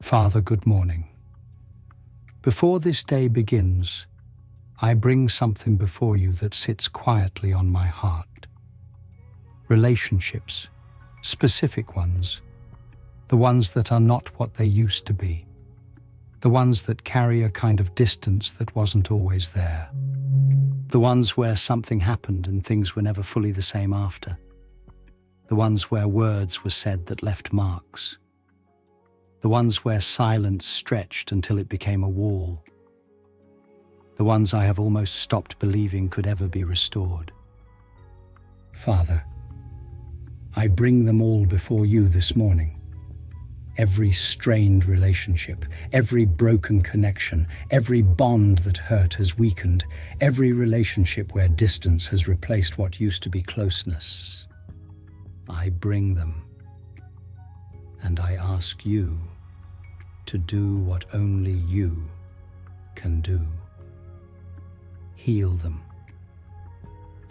Father, good morning. Before this day begins, I bring something before you that sits quietly on my heart. Relationships, specific ones, the ones that are not what they used to be, the ones that carry a kind of distance that wasn't always there, the ones where something happened and things were never fully the same after, the ones where words were said that left marks, the ones where silence stretched until it became a wall, the ones I have almost stopped believing could ever be restored. Father, I bring them all before you this morning. Every strained relationship, every broken connection, every bond that hurt has weakened, every relationship where distance has replaced what used to be closeness. I bring them, and I ask you to do what only you can do. Heal them,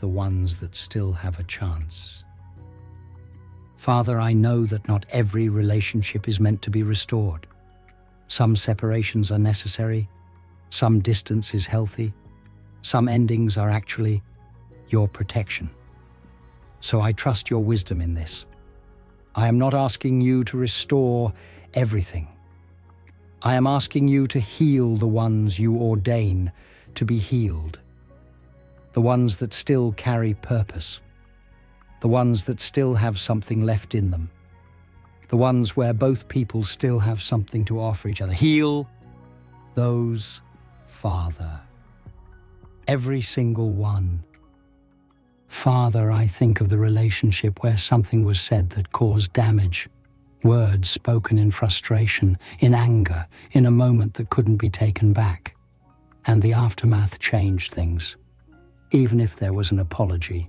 the ones that still have a chance. Father, I know that not every relationship is meant to be restored. Some separations are necessary, some distance is healthy, some endings are actually your protection. So I trust your wisdom in this. I am not asking you to restore everything. I am asking you to heal the ones you ordain to be healed, the ones that still carry purpose, the ones that still have something left in them, the ones where both people still have something to offer each other. Heal those, Father, every single one. Father, I think of the relationship where something was said that caused damage, words spoken in frustration, in anger, in a moment that couldn't be taken back, and the aftermath changed things, even if there was an apology.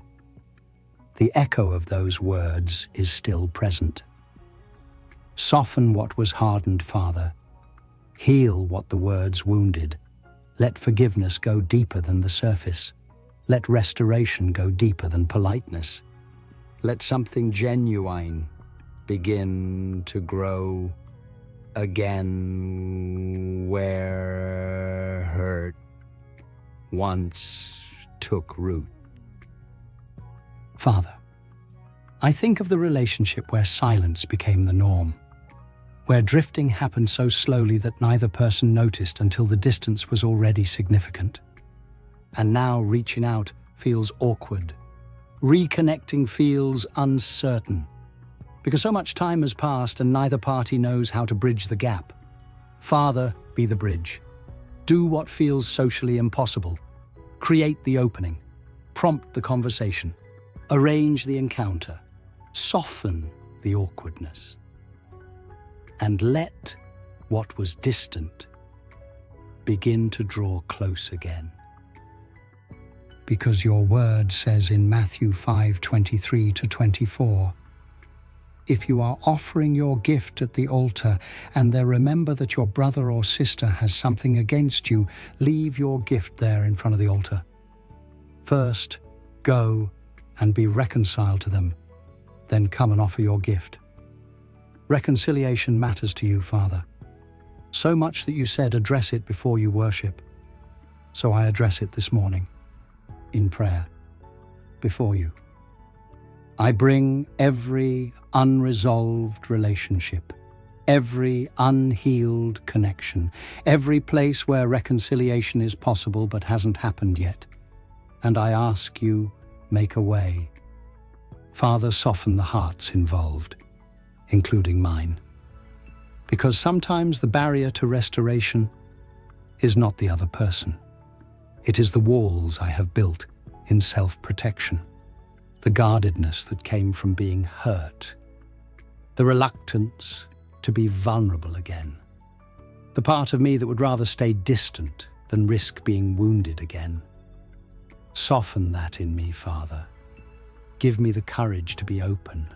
The echo of those words is still present. Soften what was hardened, Father. Heal what the words wounded. Let forgiveness go deeper than the surface. Let restoration go deeper than politeness. Let something genuine begin to grow again where hurt once took root. Father, I think of the relationship where silence became the norm, where drifting happened so slowly that neither person noticed until the distance was already significant. And now reaching out feels awkward. Reconnecting feels uncertain, because so much time has passed and neither party knows how to bridge the gap. Father, be the bridge. Do what feels socially impossible. Create the opening. Prompt the conversation. Arrange the encounter. Soften the awkwardness. And let what was distant begin to draw close again. Because your word says in Matthew 5:23-24, if you are offering your gift at the altar and there remember that your brother or sister has something against you, leave your gift there in front of the altar. First, go and be reconciled to them, then come and offer your gift. Reconciliation matters to you, Father. So much that you said address it before you worship. So I address it this morning, in prayer, before you. I bring every unresolved relationship, every unhealed connection, every place where reconciliation is possible but hasn't happened yet. And I ask you, make a way. Father, soften the hearts involved, including mine. Because sometimes the barrier to restoration is not the other person. It is the walls I have built in self-protection, the guardedness that came from being hurt, the reluctance to be vulnerable again, the part of me that would rather stay distant than risk being wounded again. Soften that in me, Father. Give me the courage to be open,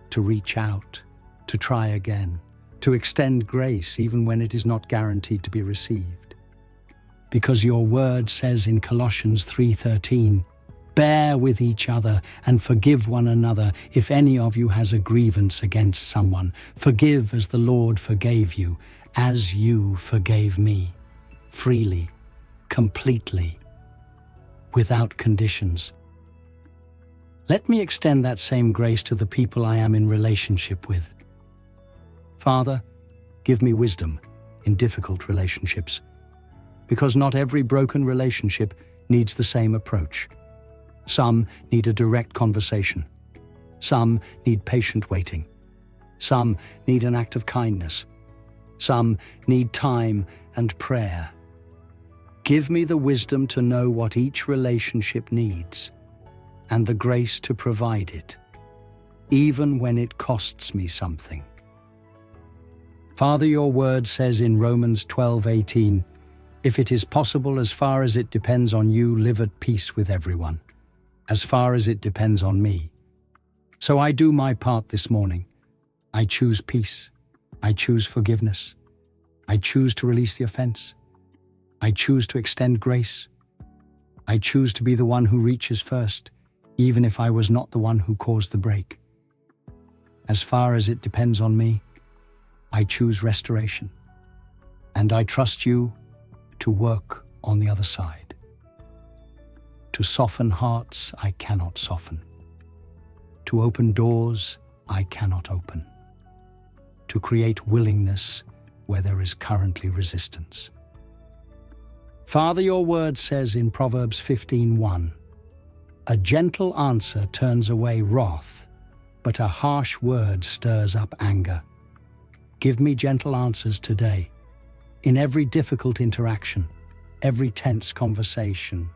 to reach out, to try again, to extend grace even when it is not guaranteed to be received. Because your word says in Colossians 3:13, bear with each other and forgive one another. If any of you has a grievance against someone, forgive as the Lord forgave you. as you forgave me, freely, completely, without conditions. Let me extend that same grace to the people I am in relationship with. Father, give me wisdom in difficult relationships, because not every broken relationship needs the same approach. Some need a direct conversation. Some need patient waiting. Some need an act of kindness. Some need time and prayer. Give me the wisdom to know what each relationship needs and the grace to provide it, even when it costs me something. Father, your word says in Romans 12:18, if it is possible, as far as it depends on you, live at peace with everyone, as far as it depends on me. So I do my part this morning. I choose peace. I choose forgiveness. I choose to release the offense. I choose to extend grace. I choose to be the one who reaches first, even if I was not the one who caused the break. As far as it depends on me, I choose restoration. And I trust you to work on the other side. To soften hearts I cannot soften. To open doors I cannot open. To create willingness where there is currently resistance. Father, your word says in Proverbs 15:1, a gentle answer turns away wrath, but a harsh word stirs up anger. Give me gentle answers today, in every difficult interaction, every tense conversation,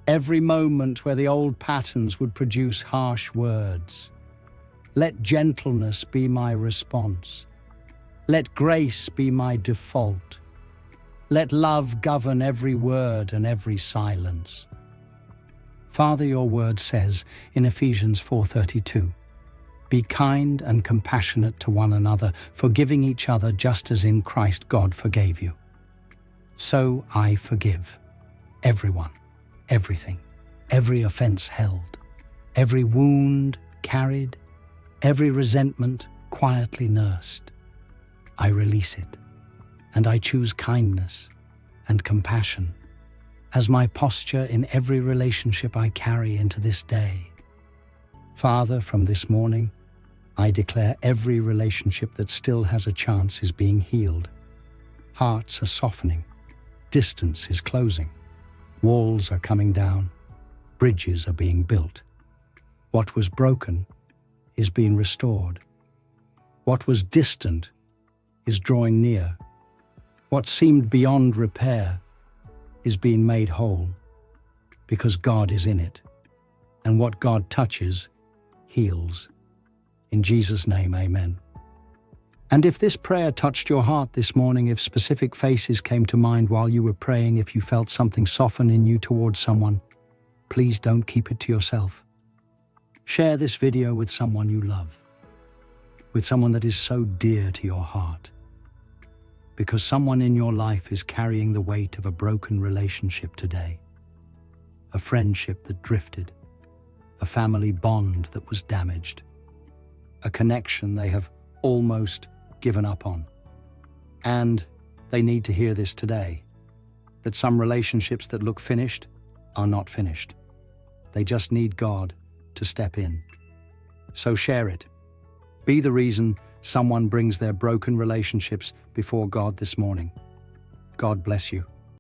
every moment where the old patterns would produce harsh words. Let gentleness be my response. Let grace be my default. Let love govern every word and every silence. Father, your word says in Ephesians 4:32, be kind and compassionate to one another, forgiving each other just as in Christ God forgave you. So I forgive everyone, everything, every offense held, every wound carried, every resentment quietly nursed. I release it, and I choose kindness and compassion as my posture in every relationship I carry into this day. Father, from this morning, I declare every relationship that still has a chance is being healed. Hearts are softening. Distance is closing. Walls are coming down. Bridges are being built. What was broken is being restored. What was distant is drawing near. What seemed beyond repair is being made whole, because God is in it, and what God touches heals. In Jesus' name, amen. And if this prayer touched your heart this morning, if specific faces came to mind while you were praying, if you felt something soften in you towards someone, please don't keep it to yourself. Share this video with someone you love, with someone that is so dear to your heart, because someone in your life is carrying the weight of a broken relationship today, a friendship that drifted, a family bond that was damaged, a connection they have almost given up on. And they need to hear this today, that some relationships that look finished are not finished. They just need God to step in. So share it. Be the reason someone brings their broken relationships before God this morning. God bless you.